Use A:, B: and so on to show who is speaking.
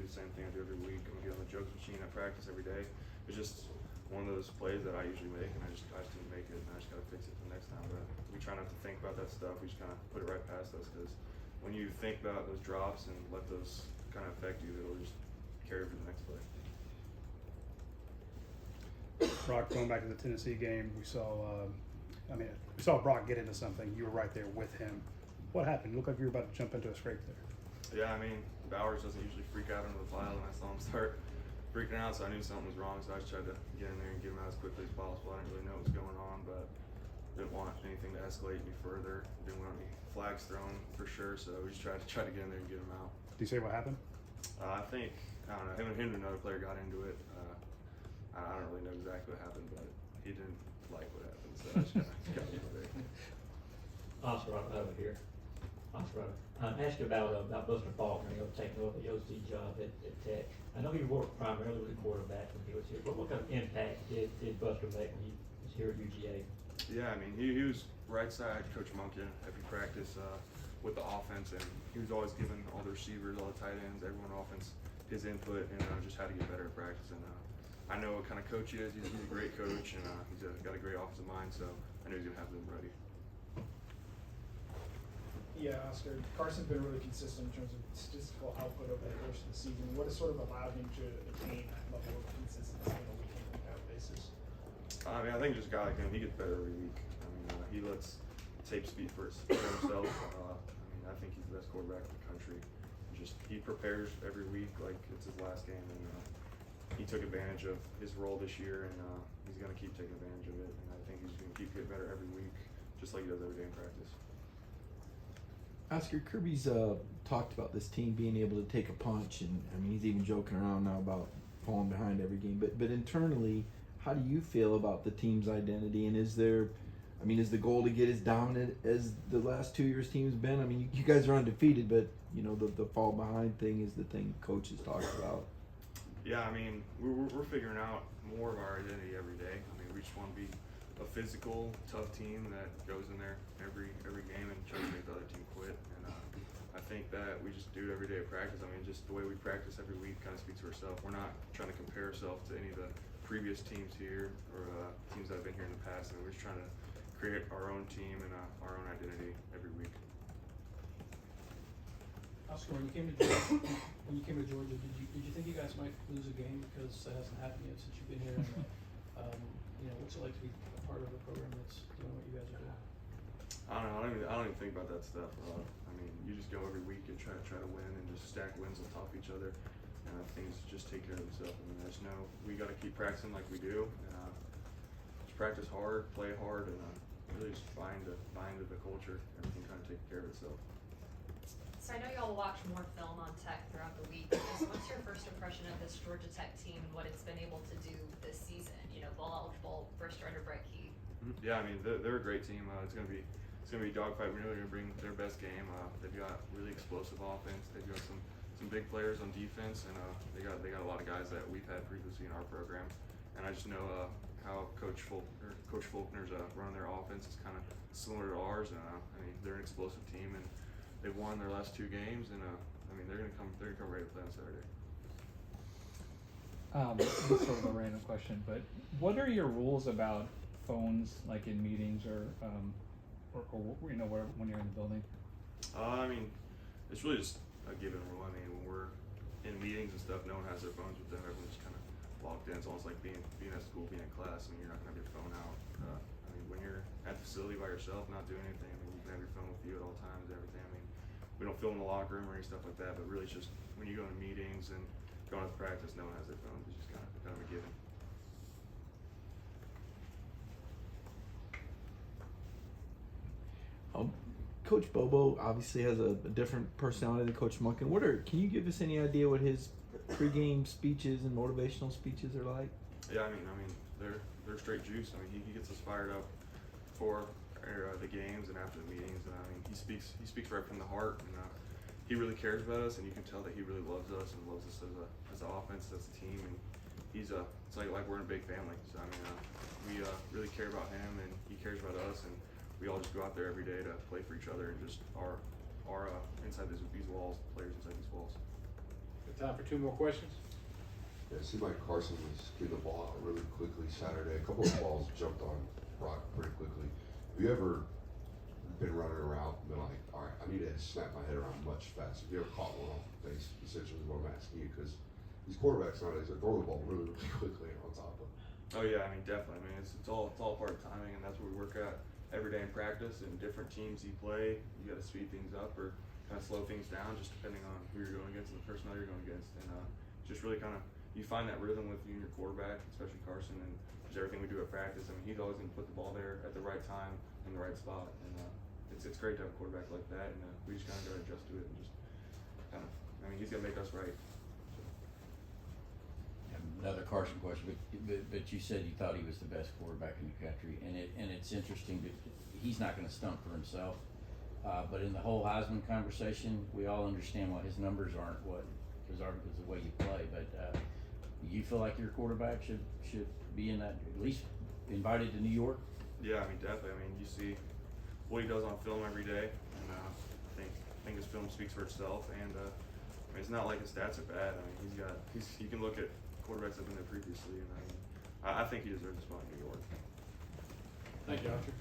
A: the same thing I do every week. I'm gonna get on the jokes machine. I practice every day. It's just one of those plays that I usually make, and I just didn't make it, and I just gotta fix it for the next time. But we try not to think about that stuff. We just kind of put it right past us, because when you think about those drops and let those kind of affect you, it'll just carry for the next play.
B: Brock, going back to the Tennessee game, we saw Brock get into something. You were right there with him. What happened? You looked like you were about to jump into a scrape there.
A: Yeah, I mean, Bowers doesn't usually freak out into the pile, and I saw him start freaking out, so I knew something was wrong, so I just tried to get in there and get him out as quickly as possible. I didn't really know what was going on, but didn't want anything to escalate any further. Didn't want any flags thrown for sure, so we just tried to get in there and get him out.
B: Do you say what happened?
A: I think, I don't know, him and another player got into it. I don't really know exactly what happened, but he didn't like what happened, so I just got him over there.
C: Oscar, over here. Oscar, ask you about Buster Faulkner, taking over the OC job at Tech. I know he worked primarily with the quarterback when he was here, but what kind of impact did Buster make when he was here at UGA?
A: Yeah, I mean, he was right side Coach Monken every practice with the offense, and he was always giving all the receivers, all the tight ends, everyone on offense his input, and just how to get better at practice. And I know what kind of coach he is. He's a great coach, and he's got a great offensive mind, so I knew he was going to have them ready.
D: Yeah, Oscar, Carson's been really consistent in terms of statistical output over the course of the season. What has sort of allowed him to attain that level of consistency on a week-in, week-out basis?
A: I mean, I think just a guy like him, he gets better every week. I mean, he lets tape speak for himself. I mean, I think he's the best quarterback in the country. He prepares every week like it's his last game, and he took advantage of his role this year, and he's going to keep taking advantage of it. And I think he's going to keep getting better every week, just like he does every day in practice.
E: Oscar, Kirby's talked about this team being able to take a punch, and I mean he's even joking around now about falling behind every game. But internally, how do you feel about the team's identity? And is the goal to get as dominant as the last 2 years' team's been? I mean, you guys are undefeated, but you know the fall behind thing is the thing coaches talk about.
A: Yeah, I mean, we're figuring out more of our identity every day. I mean, we just want to be a physical, tough team that goes in there every game and tries to make the other team quit. And I think that we just do it every day at practice. I mean, just the way we practice every week kind of speaks for itself. We're not trying to compare ourselves to any of the previous teams here or teams that have been here in the past. I mean, we're just trying to create our own team and our own identity every week.
F: Oscar, when you came to Georgia, did you think you guys might lose a game because that hasn't happened yet since you've been here? And, what's it like to be a part of a program that's doing what you guys are doing?
A: I don't even think about that stuff. I mean, you just go every week and try to win and just stack wins on top of each other, and things just take care of themselves. I mean, I just know we got to keep practicing like we do, and just practice hard, play hard, and really just buy into the culture. Everything kind of takes care of itself.
G: So I know y'all watch more film on Tech throughout the week. What's your first impression of this Georgia Tech team and what it's been able to do this season? Bowl eligible, first starter Brett Key.
A: Yeah, I mean they're a great team. It's gonna be a dogfight. We know they're gonna bring their best game. They've got really explosive offense. They've got some big players on defense, and they got a lot of guys that we've had previously in our program. And I just know how Coach Faulkner's run their offense is kind of similar to ours. And I mean they're an explosive team, and they've won their last 2 games. And I mean they're gonna come ready to play on Saturday.
H: This is sort of a random question, but what are your rules about phones, like in meetings or when you're in the building?
A: I mean, it's really just a given rule. I mean, when we're in meetings and stuff, no one has their phones with them. Everyone's just kind of logged in. It's almost like being at school, being in class. I mean, you're not gonna have your phone out. I mean, when you're at the facility by yourself, not doing anything, I mean, you can have your phone with you at all times, everything. I mean, we don't film in the locker room or any stuff like that, but really it's just when you go to meetings and going to practice, no one has their phones. It's just kind of a given.
E: Coach Bobo obviously has a different personality than Coach Monken. Can you give us any idea what his pregame speeches and motivational speeches are like?
A: Yeah, I mean, they're straight juice. I mean, he gets us fired up for the games and after the meetings, and I mean, he speaks right from the heart, and he really cares about us, and you can tell that he really loves us and loves us as an offense, as a team, and it's like we're in a big family. So I mean, we really care about him, and he cares about us, and we all just go out there every day to play for each other and just our inside these walls, players inside these walls.
I: Time for two more questions?
J: Yeah, it seemed like Carson was getting the ball out really quickly Saturday. A couple of balls jumped on Brock pretty quickly. Have you ever been running around and been like, all right, I need to snap my head around much faster? Have you ever caught one off the face? Essentially, is what I'm asking you, because these quarterbacks nowadays are throwing the ball really, really quickly and on top of.
A: Oh yeah, I mean definitely. I mean it's all part of timing, and that's what we work at every day in practice. And different teams you play, you got to speed things up or kind of slow things down, just depending on who you're going against and the personnel you're going against. And just really kind of you find that rhythm with you and your quarterback, especially Carson, and just everything we do at practice. I mean he's always going to put the ball there at the right time in the right spot, and it's great to have a quarterback like that. And we just kind of got to adjust to it and just kind of. I mean he's going to make us right.
K: Another Carson question, but you said you thought he was the best quarterback in the country, and it's interesting that he's not going to stump for himself. But in the whole Heisman conversation, we all understand why his numbers aren't what his are because of the way you play. But you feel like your quarterback should be in that, at least invited to New York?
A: Yeah, I mean definitely. I mean you see what he does on film every day, and I think his film speaks for itself. And I mean it's not like his stats are bad. I mean you can look at quarterbacks that have been there previously, and I think he deserves a spot in New York.
I: Thank you, Archer.